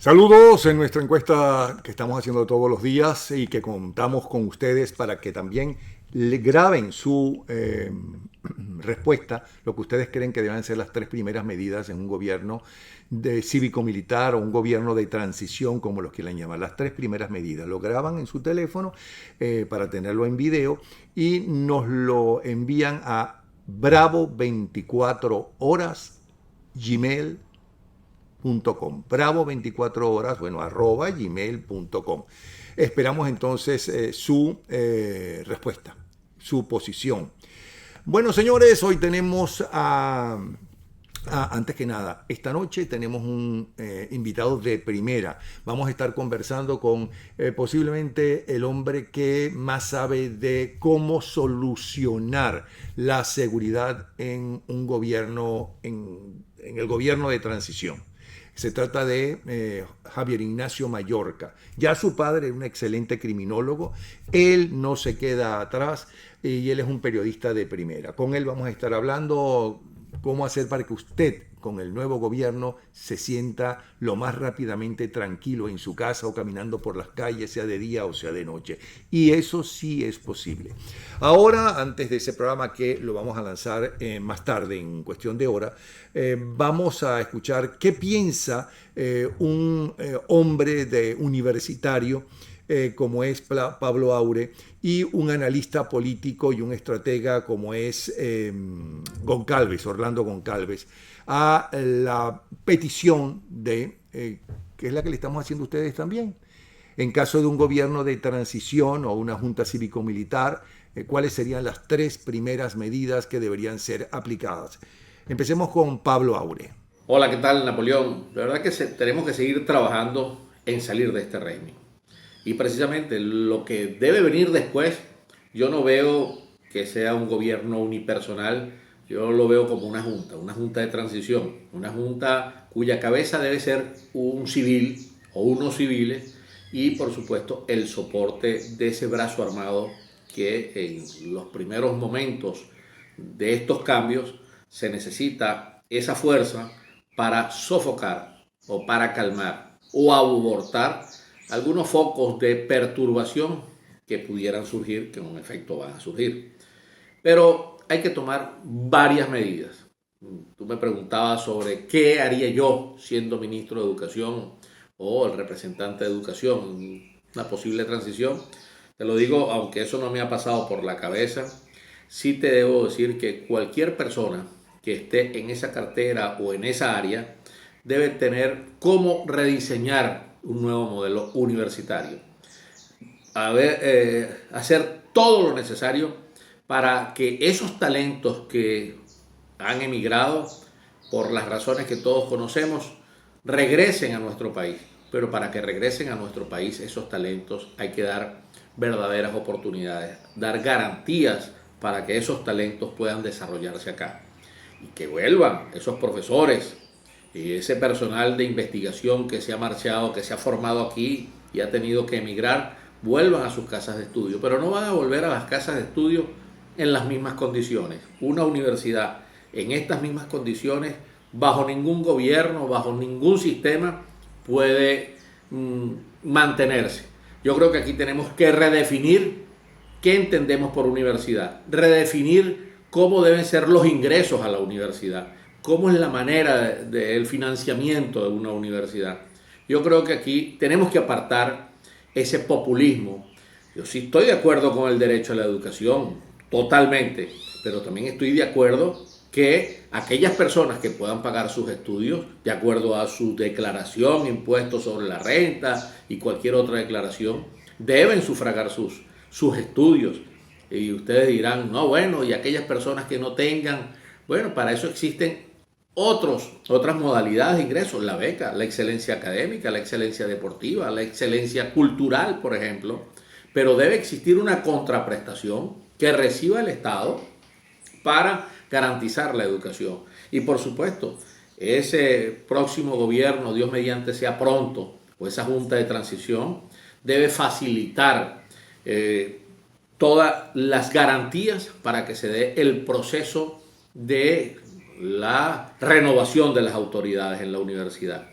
Saludos en nuestra encuesta que estamos haciendo todos los días y que contamos con ustedes para que también le graben su respuesta, lo que ustedes creen que deben ser las tres primeras medidas en un gobierno de cívico-militar o un gobierno de transición, como los quieran llamar. Las tres primeras medidas. Lo graban en su teléfono para tenerlo en video y nos lo envían a Bravo 24 horas Gmail bravo 24 horas, bueno, arroba gmail.com. Esperamos entonces su respuesta, su posición. Bueno, señores, hoy tenemos antes que nada, esta noche tenemos un invitado de primera. Vamos a estar conversando con posiblemente el hombre que más sabe de cómo solucionar la seguridad en un gobierno, en el gobierno de transición. Se trata de Javier Ignacio Mallorca. Ya su padre era un excelente criminólogo, él no se queda atrás y él es un periodista de primera. Con él vamos a estar hablando cómo hacer para que usted con el nuevo gobierno se sienta lo más rápidamente tranquilo en su casa o caminando por las calles, sea de día o sea de noche. Y eso sí es posible. Ahora, antes de ese programa que lo vamos a lanzar más tarde, en cuestión de hora, vamos a escuchar qué piensa un hombre universitario como es Pablo Aure, y un analista político y un estratega como es Goncalves, Orlando Goncalves, a la petición que es la que le estamos haciendo a ustedes también. En caso de un gobierno de transición o una junta cívico-militar, ¿cuáles serían las tres primeras medidas que deberían ser aplicadas? Empecemos con Pablo Aure. Hola, ¿qué tal, Napoleón? La verdad que tenemos que seguir trabajando en salir de este régimen. Y precisamente lo que debe venir después, yo no veo que sea un gobierno unipersonal, yo lo veo como una junta de transición, una junta cuya cabeza debe ser un civil o unos civiles y por supuesto el soporte de ese brazo armado que en los primeros momentos de estos cambios se necesita esa fuerza para sofocar o para calmar o abortar algunos focos de perturbación que pudieran surgir, que en efecto van a surgir. Pero hay que tomar varias medidas. Tú me preguntabas sobre qué haría yo siendo ministro de Educación o el representante de Educación en una posible transición. Te lo digo, aunque eso no me ha pasado por la cabeza, sí te debo decir que cualquier persona que esté en esa cartera o en esa área debe tener cómo rediseñar un nuevo modelo universitario. Hacer todo lo necesario para que esos talentos que han emigrado por las razones que todos conocemos regresen a nuestro país. Pero para que regresen a nuestro país esos talentos hay que dar verdaderas oportunidades, dar garantías para que esos talentos puedan desarrollarse acá y que vuelvan esos profesores y ese personal de investigación que se ha marchado, que se ha formado aquí y ha tenido que emigrar, vuelvan a sus casas de estudio, pero no van a volver a las casas de estudio en las mismas condiciones. Una universidad en estas mismas condiciones, bajo ningún gobierno, bajo ningún sistema, puede mantenerse. Yo creo que aquí tenemos que redefinir qué entendemos por universidad, redefinir cómo deben ser los ingresos a la universidad, cómo es la manera del financiamiento de una universidad. Yo creo que aquí tenemos que apartar ese populismo. Yo sí estoy de acuerdo con el derecho a la educación, totalmente, pero también estoy de acuerdo que aquellas personas que puedan pagar sus estudios de acuerdo a su declaración, impuestos sobre la renta y cualquier otra declaración, deben sufragar sus estudios. Y ustedes dirán, no, bueno, y aquellas personas que no tengan, bueno, para eso existen otras modalidades de ingresos, la beca, la excelencia académica, la excelencia deportiva, la excelencia cultural, por ejemplo, pero debe existir una contraprestación que reciba el Estado para garantizar la educación. Y por supuesto, ese próximo gobierno, Dios mediante sea pronto, o esa junta de transición, debe facilitar todas las garantías para que se dé el proceso de la renovación de las autoridades en la universidad.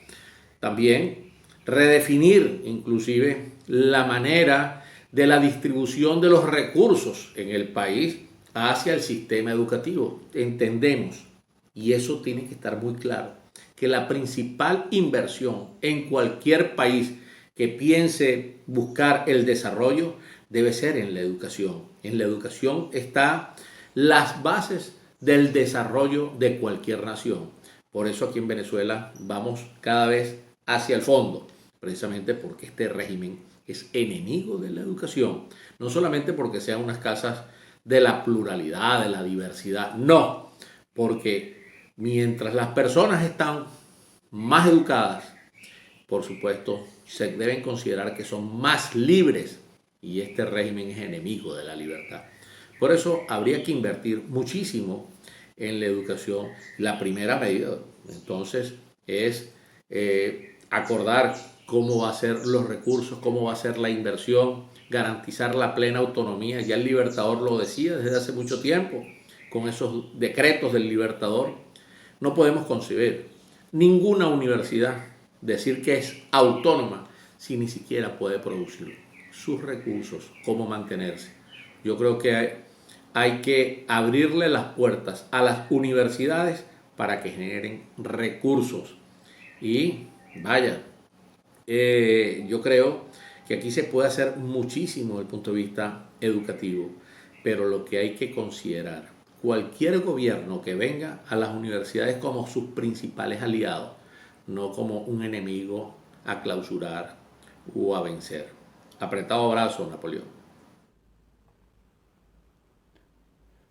También redefinir inclusive la manera de la distribución de los recursos en el país hacia el sistema educativo. Entendemos, y eso tiene que estar muy claro, que la principal inversión en cualquier país que piense buscar el desarrollo debe ser en la educación. En la educación están las bases del desarrollo de cualquier nación. Por eso aquí en Venezuela vamos cada vez hacia el fondo, precisamente porque este régimen es enemigo de la educación, no solamente porque sean unas casas de la pluralidad, de la diversidad, no, porque mientras las personas están más educadas, por supuesto, se deben considerar que son más libres y este régimen es enemigo de la libertad. Por eso habría que invertir muchísimo en la educación. La primera medida, entonces, es acordar cómo va a ser los recursos, cómo va a ser la inversión, garantizar la plena autonomía. Ya el Libertador lo decía desde hace mucho tiempo, con esos decretos del Libertador. No podemos concebir ninguna universidad decir que es autónoma si ni siquiera puede producir sus recursos, cómo mantenerse. Yo creo que hay que abrirle las puertas a las universidades para que generen recursos. Y vaya, yo creo que aquí se puede hacer muchísimo desde el punto de vista educativo, pero lo que hay que considerar, cualquier gobierno que venga a las universidades como sus principales aliados, no como un enemigo a clausurar o a vencer. Apretado abrazo, Napoleón.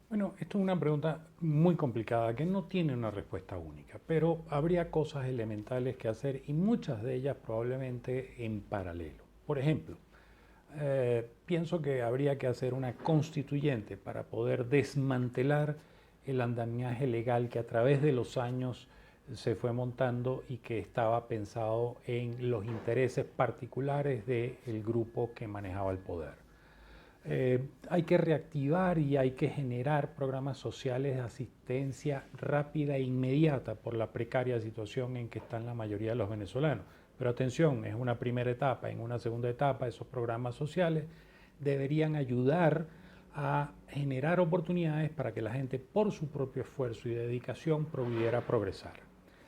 Bueno, esto es una pregunta muy complicada que no tiene una respuesta única, pero habría cosas elementales que hacer y muchas de ellas probablemente en paralelo. Por ejemplo, pienso que habría que hacer una constituyente para poder desmantelar el andamiaje legal que a través de los años se fue montando y que estaba pensado en los intereses particulares del grupo que manejaba el poder. Hay que reactivar y hay que generar programas sociales de asistencia rápida e inmediata por la precaria situación en que están la mayoría de los venezolanos. Pero atención, es una primera etapa. En una segunda etapa, esos programas sociales deberían ayudar a generar oportunidades para que la gente, por su propio esfuerzo y dedicación, pudiera progresar.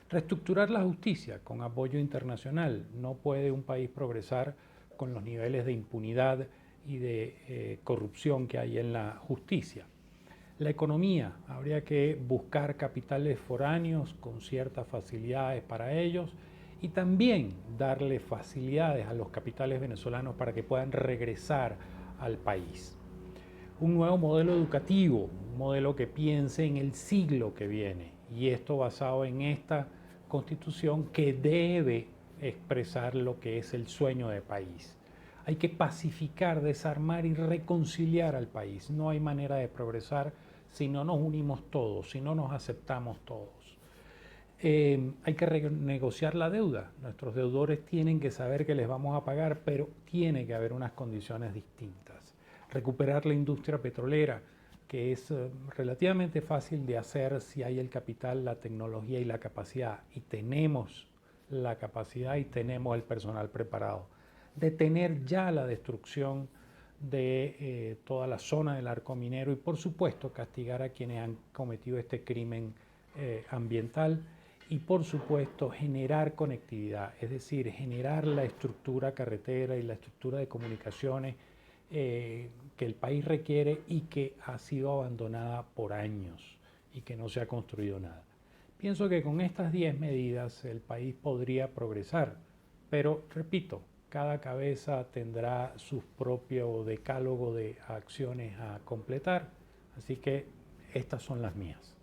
Reestructurar la justicia con apoyo internacional. No puede un país progresar con los niveles de impunidad y de corrupción que hay en la justicia. La economía, habría que buscar capitales foráneos con ciertas facilidades para ellos y también darle facilidades a los capitales venezolanos para que puedan regresar al país. Un nuevo modelo educativo, un modelo que piense en el siglo que viene y esto basado en esta constitución que debe expresar lo que es el sueño de país. Hay que pacificar, desarmar y reconciliar al país. No hay manera de progresar si no nos unimos todos, si no nos aceptamos todos. Hay que renegociar la deuda. Nuestros deudores tienen que saber que les vamos a pagar, pero tiene que haber unas condiciones distintas. Recuperar la industria petrolera, que es relativamente fácil de hacer si hay el capital, la tecnología y la capacidad. Y tenemos la capacidad y tenemos el personal preparado. Detener ya la destrucción de toda la zona del arco minero y por supuesto castigar a quienes han cometido este crimen ambiental y por supuesto generar conectividad, es decir, generar la estructura carretera y la estructura de comunicaciones que el país requiere y que ha sido abandonada por años y que no se ha construido nada. Pienso que con estas 10 medidas el país podría progresar, pero repito, cada cabeza tendrá su propio decálogo de acciones a completar, así que estas son las mías.